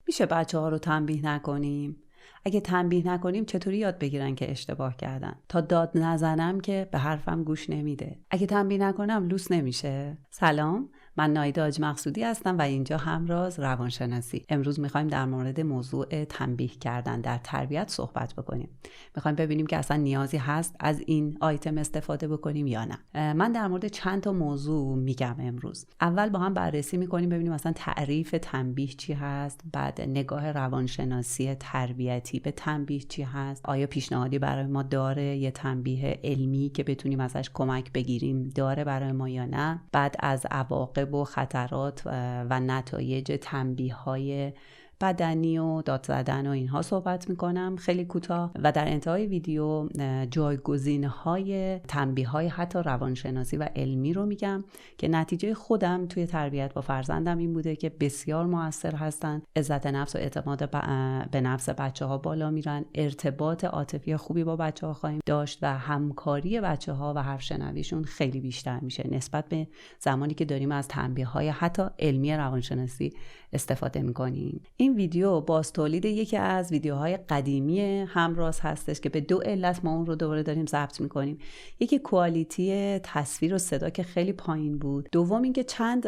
میشه بچه‌ها رو تنبیه نکنیم؟ اگه تنبیه نکنیم چطوری یاد بگیرن که اشتباه کردن؟ تا داد نزنم که به حرفم گوش نمیده. اگه تنبیه نکنم لوس نمیشه. سلام، من نایده حاج مقصودی هستم و اینجا همراز روانشناسی. امروز میخوایم در مورد موضوع تنبیه کردن در تربیت صحبت بکنیم. میخوایم ببینیم که اصلا نیازی هست از این آیتم استفاده بکنیم یا نه. من در مورد چند تا موضوع میگم امروز. اول با هم بررسی میکنیم ببینیم اصلا تعریف تنبیه چی هست، بعد نگاه روانشناسی تربیتی به تنبیه چی هست، آیا پیشنهادی برای ما داره، یه تنبیه علمی که بتونیم ازش کمک بگیریم داره برای ما یا نه. بعد از عواقب و خطرات و نتایج تنبیه‌های بدنی و داد زدن و اینها صحبت میکنم خیلی کوتاه و در انتهای ویدیو جایگزین‌های تنبیه‌های حتی روانشناسی و علمی رو میگم که نتیجه خودم توی تربیت با فرزندم این بوده که بسیار مؤثر هستن. عزت نفس و اعتماد به نفس بچه‌ها بالا میرن، ارتباط عاطفی خوبی با بچه‌ها خواهیم داشت و همکاری بچه‌ها و حرف شنویشون خیلی بیشتر میشه نسبت به زمانی که داریم از تنبیه‌های حتی علمی روانشناسی استفاده میکنیم. این ویدیو باز تولید یکی از ویدیوهای قدیمی همراز هستش که به دو علت ما اون رو دوباره داریم ضبط میکنیم. یکی کوالیتی تصویر و صدا که خیلی پایین بود، دوم اینکه چند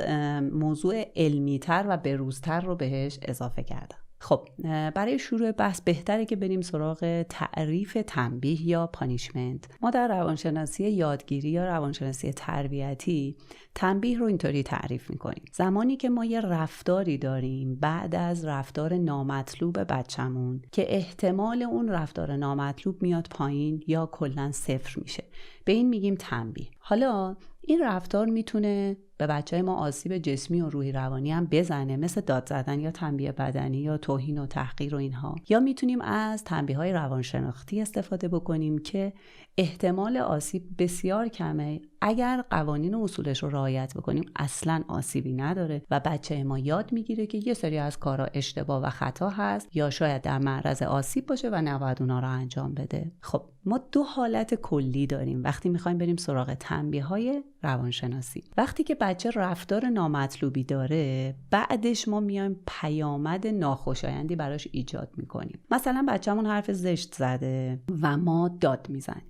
موضوع علمی‌تر و بروزتر رو بهش اضافه کردم. خب برای شروع بحث بهتره که بریم سراغ تعریف تنبیه یا پانیشمنت. ما در روانشناسی یادگیری یا روانشناسی تربیتی تنبیه رو اینطوری تعریف میکنیم: زمانی که ما یه رفتاری داریم بعد از رفتار نامطلوب بچمون که احتمال اون رفتار نامطلوب میاد پایین یا کلاً صفر میشه، به این میگیم تنبیه. حالا این رفتار میتونه به بچه‌های ما آسیب جسمی و روحی روانی هم بزنه، مثل داد زدن یا تنبیه بدنی یا توهین و تحقیر و اینها، یا میتونیم از تنبیه‌های روانشناختی استفاده بکنیم که احتمال آسیب بسیار کمه. اگر قوانین و اصولش رو رعایت بکنیم اصلاً آسیبی نداره و بچه ما یاد میگیره که یه سری از کارها اشتباه و خطا هست یا شاید در معرض آسیب باشه و نباید اونا رو انجام بده. خب ما دو حالت کلی داریم وقتی میخوایم بریم سراغ تنبیه‌های روانشناسی. وقتی که بچه رفتار نامطلوبی داره، بعدش ما میایم پیامد ناخوشایندی براش ایجاد میکنیم. مثلا بچه‌مون حرف زشت زده و ما داد میزنیم،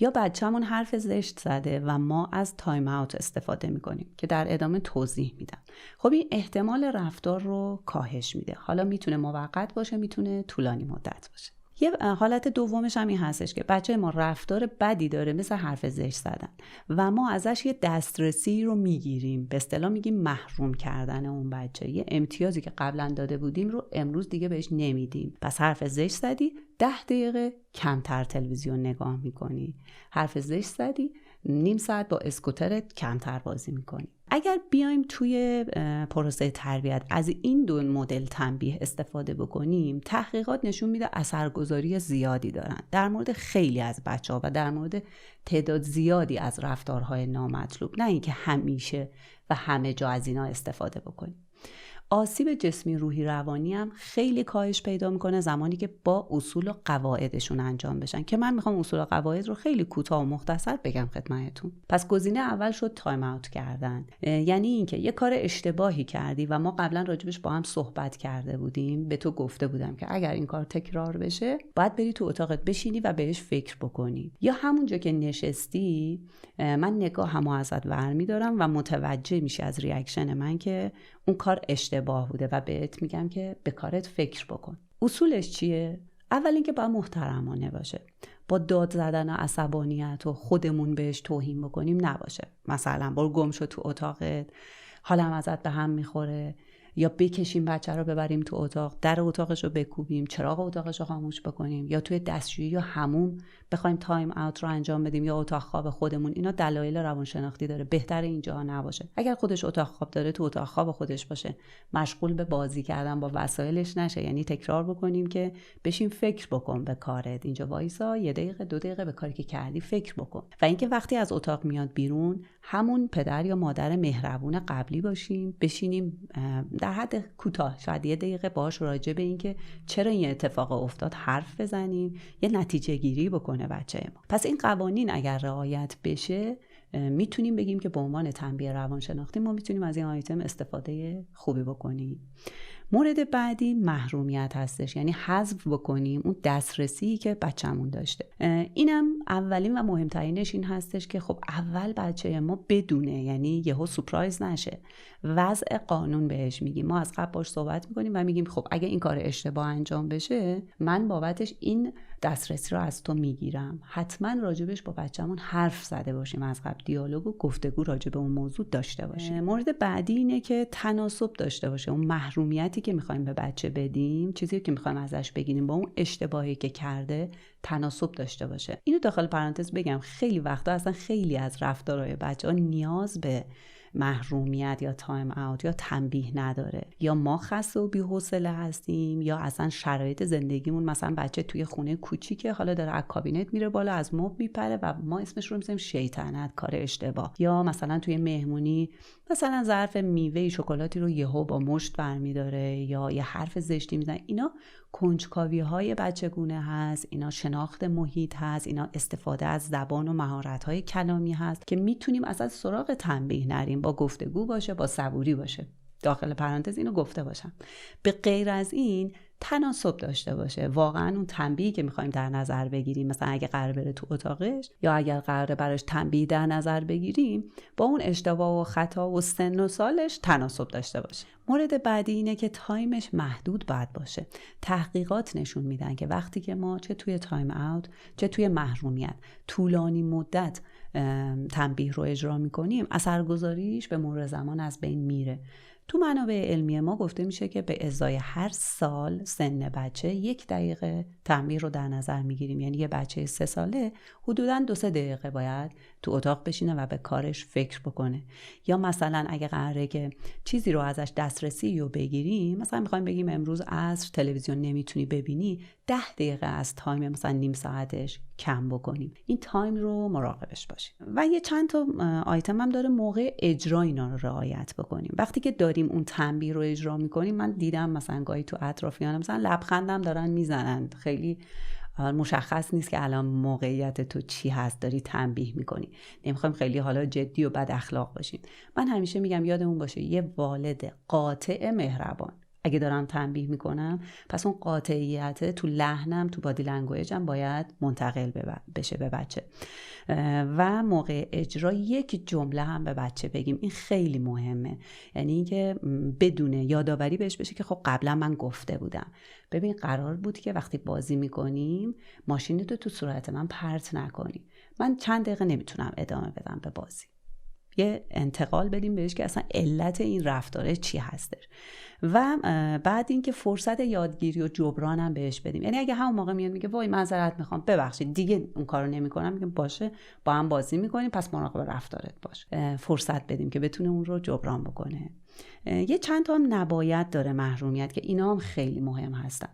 یا بچه‌مون حرف زشت زده و ما از تایم اوت استفاده میکنیم که در ادامه توضیح میدم. خب این احتمال رفتار رو کاهش میده. حالا میتونه موقت باشه، میتونه طولانی مدت باشه. یه حالت دومش هم این هستش که بچه ما رفتار بدی داره مثل حرف زشت زدن و ما ازش یه دسترسی رو میگیریم، به اصطلاح میگیم محروم کردن اون بچه. یه امتیازی که قبلا داده بودیم رو امروز دیگه بهش نمیدیم. پس حرف زشت زدی 10 دقیقه کمتر تلویزیون نگاه میکنی، حرف زشت زدی نیم ساعت با اسکوترت کمتر بازی میکنی. اگر بیایم توی پروسه تربیت از این دو مدل تنبیه استفاده بکنیم، تحقیقات نشون میده اثرگذاری زیادی دارن در مورد خیلی از بچه‌ها و در مورد تعداد زیادی از رفتارهای نامطلوب، نه اینکه همیشه و همه جا از اینا استفاده بکنیم. آسیب جسمی روحی روانی هم خیلی کاهش پیدا میکنه زمانی که با اصول و قواعدشون انجام بشن که من میخوام اصول و قواعد رو خیلی کوتاه و مختصر بگم خدمتتون. پس گزینه اول شد تایم اوت کردن، یعنی اینکه یه کار اشتباهی کردی و ما قبلا راجبش با هم صحبت کرده بودیم، به تو گفته بودم که اگر این کار تکرار بشه باید بری تو اتاقت بشینی و بهش فکر بکنی، یا همونجا که نشستی من نگاهمو ازت برمی‌دارم و متوجه میشی از ریاکشن من که اون کار اشتباه بوده و بهت میگم که به کارت فکر بکن. اصولش چیه؟ اول اینکه باید محترمانه باشه، با داد زدن و عصبانیت و خودمون بهش توهین بکنیم نباشه. مثلا برو گم شو تو اتاقت، حالم ازت به هم میخوره، یا بکشیم بچه رو ببریم تو اتاق، در اتاقش رو بکوبیم، چراغ اتاقش رو خاموش بکنیم، یا توی دستشویی یا حموم بخوایم تایم اوت رو انجام بدیم، یا اتاق خواب خودمون. اینا دلایل روانشناختی داره، بهتره اینجا نباشه. اگر خودش اتاق خواب داره تو اتاق خواب خودش باشه، مشغول به بازی کردن با وسایلش نشه. یعنی تکرار بکنیم که بشین فکر بکن به کارت، اینجا وایسا 1 دقیقه 2 دقیقه به کاری که کردی فکر بکن. و اینکه وقتی از اتاق میاد بیرون همون پدر یا مادر مهربون قبلی باشیم، بشینیم در حد کوتاه شاید 1 دقیقه باهاش راجع به این که چرا این اتفاق افتاد حرف بزنیم، یه نتیجه گیری بکنه بچه ما. پس این قوانین اگر رعایت بشه میتونیم بگیم که به عنوان تنبیه روانشناختی ما میتونیم از این آیتم استفاده خوبی بکنیم. مورد بعدی محرومیت هستش، یعنی حذف بکنیم اون دسترسی که بچه‌مون داشته. اینم اولین و مهمترینش این هستش که خب اول بچه ما بدونه، یعنی یهو سورپرایز نشه. وضع قانون بهش میگیم، ما از قبل باش صحبت میکنیم و میگیم خب اگه این کار اشتباه انجام بشه من بابتش این دسترسی رو از تو میگیرم. حتما راجبش با بچه‌مون حرف زده باشیم، از قبل دیالوگ و گفتگو راجب اون موضوع داشته باشیم. مورد بعدی اینه که تناسب داشته باشه. اون محرومیتی که میخوایم به بچه بدیم، چیزی که میخوایم ازش بگیریم با اون اشتباهی که کرده تناسب داشته باشه. اینو داخل پرانتز بگم، خیلی وقتا اصلا خیلی از رفتارهای بچه‌ها نیاز به محرومیت یا تایم اوت یا تنبیه نداره، یا ما خسته و بی‌حوصله هستیم، یا اصلا شرایط زندگیمون، مثلا بچه توی خونه کوچیکه حالا داره از کابینت میره بالا از مبل میپره و ما اسمش رو میذاریم شیطنت، کار اشتباه. یا مثلا توی مهمونی مثلا ظرف میوه شکلاتی رو یهو با مشت برمی‌داره یا یه حرف زشتی میزنه. اینا کنجکاوی‌های بچگونه هست، اینا شناخت محیط هست، اینا استفاده از زبان و مهارت‌های کلامی هست که میتونیم اصلا سراغ تنبیه نریم، با گفتگو باشه، با صبوری باشه. داخل پرانتز اینو گفته باشم. به غیر از این تناسب داشته باشه. واقعا اون تنبیهی که میخوایم در نظر بگیریم، مثلا اگه قرار بره تو اتاقش یا اگر قراره براش تنبیه در نظر بگیریم، با اون اشتباه و خطا و سن و سالش تناسب داشته باشه. مورد بعدی اینه که تایمش محدود باید باشه. تحقیقات نشون میدن که وقتی که ما چه توی تایم اوت چه توی محرومیت طولانی مدت تنبیه رو اجرا میکنیم، اثرگذاریش به مرور زمان از بین میره. تو منابع علمی ما گفته میشه که به ازای هر سال سن بچه 1 دقیقه تنبیه رو در نظر میگیریم. یعنی یه بچه 3 ساله حدوداً 2-3 دقیقه باید تو اتاق بشینه و به کارش فکر بکنه. یا مثلا اگه قراره که چیزی رو ازش دسترسی رو بگیریم، مثلا میخوایم بگیم امروز عصر تلویزیون نمیتونی ببینی، 10 دقیقه از تایم مثلا نیم ساعتش کم بکنیم. این تایم رو مراقبش باشیم. و یه چند تا آیتم هم داره موقع اجرا اینا رو رعایت بکنیم. وقتی که داریم اون تنبیه رو اجرا میکنیم، من دیدم مثلا گاهی تو اطرافیانم مثلا لبخندم دارن میزنن، خیلی مشخص نیست که الان موقعیت تو چی هست، داری تنبیه میکنی. نمیخوایم خیلی حالا جدی و بد اخلاق باشیم. من همیشه میگم یادمون باشه یه والد قاطع مهربان. اگه دارم تنبیه میکنم پس اون قاطعیت تو لحنم، تو بادی لنگویجم باید منتقل بشه به بچه. و موقع اجرا یک جمله هم به بچه بگیم، این خیلی مهمه. یعنی اینکه بدونه، یادآوری بهش بشه که خب قبلا من گفته بودم، ببین قرار بود که وقتی بازی میکنیم ماشینتو تو صورت من پرت نکنی، من چند دقیقه نمیتونم ادامه بدم به بازی. یه انتقال بدیم بهش که اصلا علت این رفتاره چی هستش. و بعد اینکه فرصت یادگیری و جبران هم بهش بدیم. یعنی اگه همون موقع میاد میگه وای معذرت میخوام، ببخشید دیگه اون کارو نمیکنم، میگم باشه با هم بازی میکنیم پس مراقب رفتارت باش. فرصت بدیم که بتونه اون رو جبران بکنه. یه چند تا هم نباید داره محرومیت که اینا هم خیلی مهم هستن.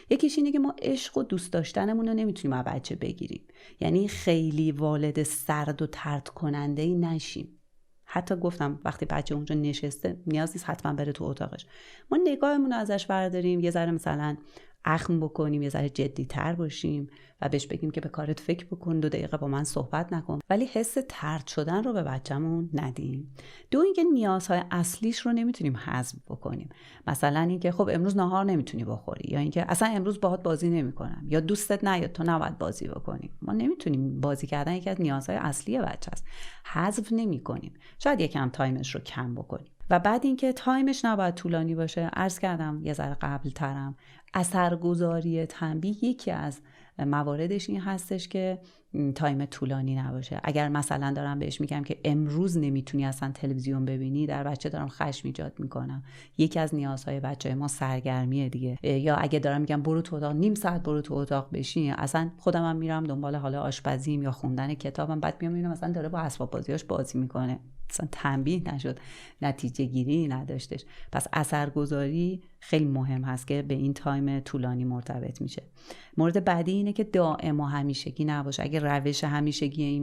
یکیش اینه که ما عشق و دوست داشتنمون رو نمیتونیم از بچه بگیریم. یعنی خیلی والد سرد و طرد کننده‌ای نشیم. حتی گفتم وقتی بچه اونجا نشسته نیاز نیست حتما بره تو اتاقش، ما نگاهمون رو ازش برداریم، یه ذره مثلا اخم بکنیم، یه ذره جدی تر باشیم و بهش بگیم که به کارت فکر بکن، 2 دقیقه با من صحبت نکن، ولی حس طرد شدن رو به بچه‌مون ندیم. 2 اینکه نیازهای اصلیش رو نمیتونیم حذف بکنیم. مثلا اینکه خب امروز ناهار نمیتونی بخوری، یا اینکه اصلا امروز باهات بازی نمیکنم، یا دوستت نیاد تو نباید بازی بکنی. ما نمیتونیم، بازی کردن یکی از نیازهای اصلی بچه است، حذف نمیکنیم. شاید یکم تایمش رو کم بکنیم. و بعد اینکه تایمش نباید طولانی باشه. عرض کردم یه ذره قبل ترم، اثرگذاری تنبیه یکی از مواردش این هستش که تایم طولانی نباشه. اگر مثلا دارم بهش میگم که امروز نمیتونی اصلا تلویزیون ببینی، در بچه دارم خشم ایجاد میکنم. یکی از نیازهای بچه ما سرگرمیه دیگه. یا اگه دارم میگم برو تو اتاق، نیم ساعت برو تو اتاق بشین، اصلا خودم هم میرم دنبال حالا آشپزیم یا خوندن کتابم، بعد میام میبینم مثلا داره با اسباب بازیاش بازی میکنه، اصلا تنبیه نشد، نتیجه گیری نداشتش. پس اثرگذاری خیلی مهم هست که به این تایم طولانی مرتبط میشه. مورد بعدی اینه که دائم و همیشگی نباشه. اگه روش همیشگی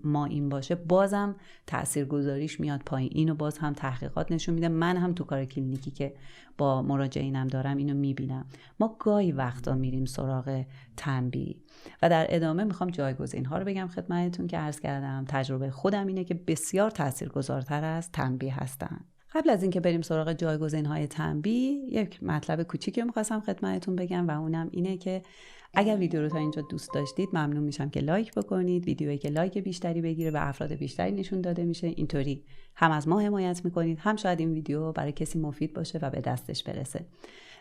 ما این باشه، بازم تاثیرگذاریش میاد پایین. اینو باز هم تحقیقات نشون میده، من هم تو کار کلینیکی که با مراجعینم دارم اینو میبینم. ما گاهی وقتا میریم سراغ تنبیه و در ادامه میخوام جایگزین‌ها رو بگم خدمتتون که عرض کردم تجربه خودم اینه که بسیار تاثیرگذارتر از تنبیه هستن. قبل از اینکه بریم سراغ جایگزین‌های تنبیه، یک مطلب کوچیکی می‌خواستم خدمتتون بگم و اونم اینه که اگر ویدیو رو تا اینجا دوست داشتید ممنون میشم که لایک بکنید. ویدیویی که لایک بیشتری بگیره به افراد بیشتری نشون داده میشه. اینطوری هم از ما حمایت میکنید، هم شاید این ویدیو برای کسی مفید باشه و به دستش برسه.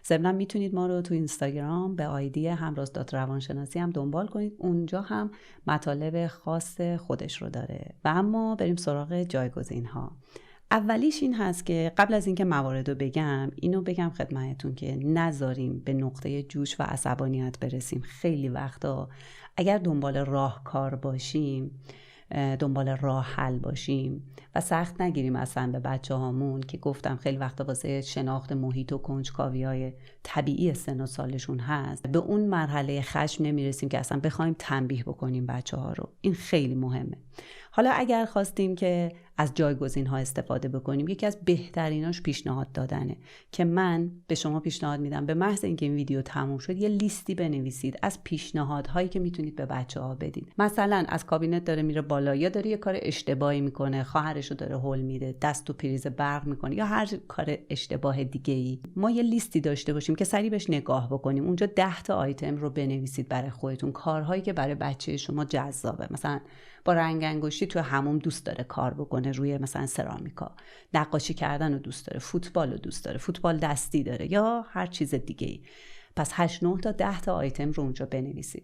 ضمناً میتونید ما رو تو اینستاگرام به آیدی همراز.روانشناسی هم دنبال کنید. اونجا هم مطالب خاص خودش رو داره. و اما بریم سراغ جایگزین‌ها. اولیش این هست که قبل از اینکه موارد رو بگم، اینو بگم خدمتتون که نذاریم به نقطه جوش و عصبانیت برسیم. خیلی وقتا اگر دنبال راهکار باشیم، دنبال راه حل باشیم و سخت نگیریم اصلا به بچه هامون که گفتم خیلی وقتا واسه شناخت محیط و کنجکاوی‌های طبیعی سن و سالشون هست، به اون مرحله خشم نمیرسیم که اصلا بخوایم تنبیه بکنیم بچه ها رو. این خیلی مهمه. حالا اگر خواستیم که از جایگزین ها استفاده بکنیم، یکی از بهتریناش پیشنهاد دادنه که من به شما پیشنهاد میدم به محض اینکه این ویدیو تموم شد یه لیستی بنویسید از پیشنهادهایی که میتونید به بچه ها بدید. مثلا از کابینت داره میره بالا، یا داره یه کار اشتباهی میکنه، خواهرش رو داره هول میده، دست تو پریز برق میکنه، یا هر کار اشتباه دیگه ای، ما یه لیستی داشته باشیم که سریع بهش نگاه بکنیم. اونجا 10 تا آیتم رو بنویسید برای خودتون، کارهایی که برای بچه شما جذابه. مثلا با رنگ انگشتی تو حموم دوست داره کار بکنه، روی مثلا سرامیکا، نقاشی کردن رو دوست داره، فوتبال رو دوست داره، فوتبال دستی داره، یا هر چیز دیگه ای. پس 8 9 تا 10 تا آیتم رو اونجا بنویسید.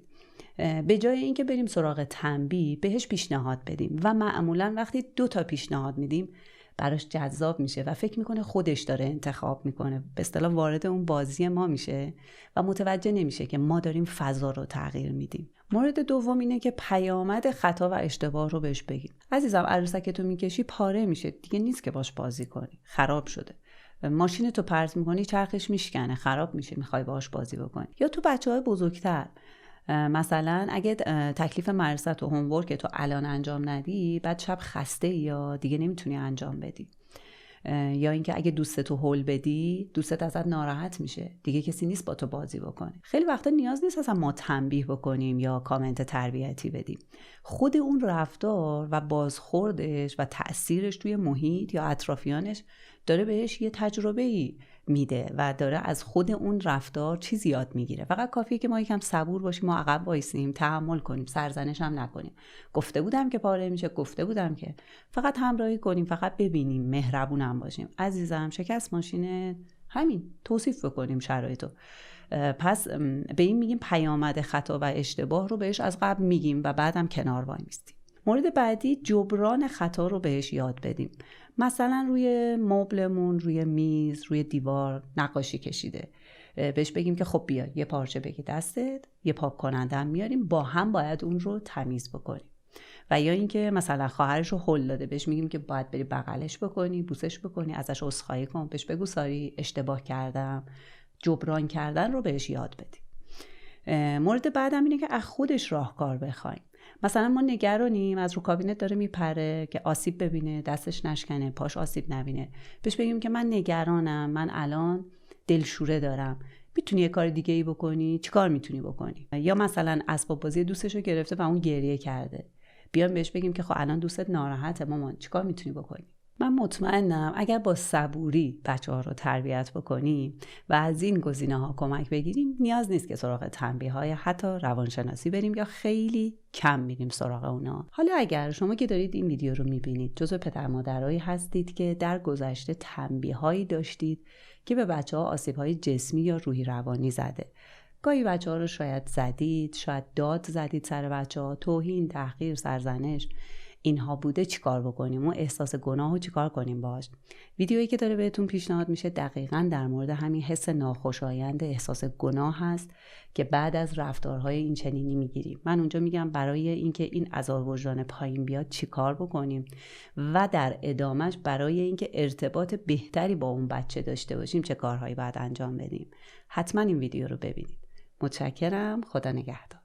به جای اینکه بریم سراغ تنبیه، بهش پیشنهاد بدیم و معمولا وقتی 2 تا پیشنهاد میدیم براش جذاب میشه و فکر میکنه خودش داره انتخاب میکنه، به اصطلاح وارد اون بازی ما میشه و متوجه نمیشه که ما داریم فضا رو تغییر میدیم. مورد دوم اینه که پیامد خطا و اشتباه رو بهش بگیم. عزیزم عروسکتو میکشی پاره میشه، دیگه نیست که باش بازی کنی، خراب شده. ماشینتو پرت میکنی چرخش میشکنه، خراب میشه، میخوای باش بازی بکنی. یا تو بچهای بزرگتر، مثلا اگه تکلیف مدرسه و هومورک تو الان انجام ندی، بعد شب خسته یا دیگه نمیتونی انجام بدی. یا اینکه اگه دوستتو هول بدی، دوستت ازت ناراحت میشه، دیگه کسی نیست با تو بازی بکنه. خیلی وقتا نیاز نیست اصلا ما تنبیه بکنیم یا کامنت تربیتی بدیم. خود اون رفتار و بازخوردش و تأثیرش توی محیط یا اطرافیانش داره بهش یه تجربه‌ای میده و داره از خود اون رفتار چیزی یاد میگیره. فقط کافیه که ما یکم صبور باشیم، ما عقب وایسیم، تحمل کنیم، سرزنش هم نکنیم. گفته بودم که پاره میشه، گفته بودم که، فقط همراهی کنیم، فقط ببینیم، مهربونم باشیم. عزیزم شکست ماشینه، همین توصیف بکنیم شرایطو. پس به این میگیم پیامد خطا و اشتباه رو بهش از قبل میگیم و بعدم کنار وای میستیم. مورد بعدی جبران خطا رو بهش یاد بدیم. مثلا روی مبلمون، روی میز، روی دیوار نقاشی کشیده، بهش بگیم که خب بیا یه پارچه بگی دستت، یه پاک کننده هم میاریم، با هم باید اون رو تمیز بکنیم. و یا اینکه مثلا خواهرش رو هل داده، بهش میگیم که باید بری بغلش بکنی، بوسش بکنی، ازش عذرخواهی کن، بهش بگو ساری اشتباه کردم. جبران کردن رو بهش یاد بدیم. مورد بعدم اینه که از خودش راهکار بخوایم. مثلا ما نگرانیم، از رو کابینت داره میپره که آسیب ببینه، دستش نشکنه، پاش آسیب نبینه. بهش بگیم که من نگرانم، من الان دلشوره دارم، میتونی یه کار دیگه ای بکنی؟ چی کار میتونی بکنی؟ یا مثلا اسباب بازی دوستش رو گرفته و اون گریه کرده، بیام بهش بگیم که خب الان دوستت ناراحته مامان، چی کار میتونی بکنی؟ من مطمئنم اگر با صبوری بچه‌ها رو تربیت بکنیم و از این گزینه‌ها کمک بگیریم، نیاز نیست که سراغ تنبیه‌های حتی روانشناسی بریم یا خیلی کم میریم سراغ اونا. حالا اگر شما که دارید این ویدیو رو میبینید جزو پدر مادرایی هستید که در گذشته تنبیه‌هایی داشتید که به بچه‌ها آسیب‌های جسمی یا روحی روانی زده. گاهی بچه‌ها رو شاید زدید، شاید داد زدید سر بچه‌ها، توهین، تحقیر، سرزنش، اینها بوده. چیکار بکنیم؟ اون احساس گناهو چیکار کنیم باهاش؟ ویدیویی که داره بهتون پیشنهاد میشه دقیقاً در مورد همین حس ناخوشایند، احساس گناه هست که بعد از رفتارهای این چنینی میگیریم. من اونجا میگم برای اینکه این عذاب وجدان پایین بیاد چیکار بکنیم و در ادامهش برای اینکه ارتباط بهتری با اون بچه داشته باشیم چه کارهایی باید انجام بدیم. حتما این ویدیو رو ببینید. متشکرم. خدا نگهدار.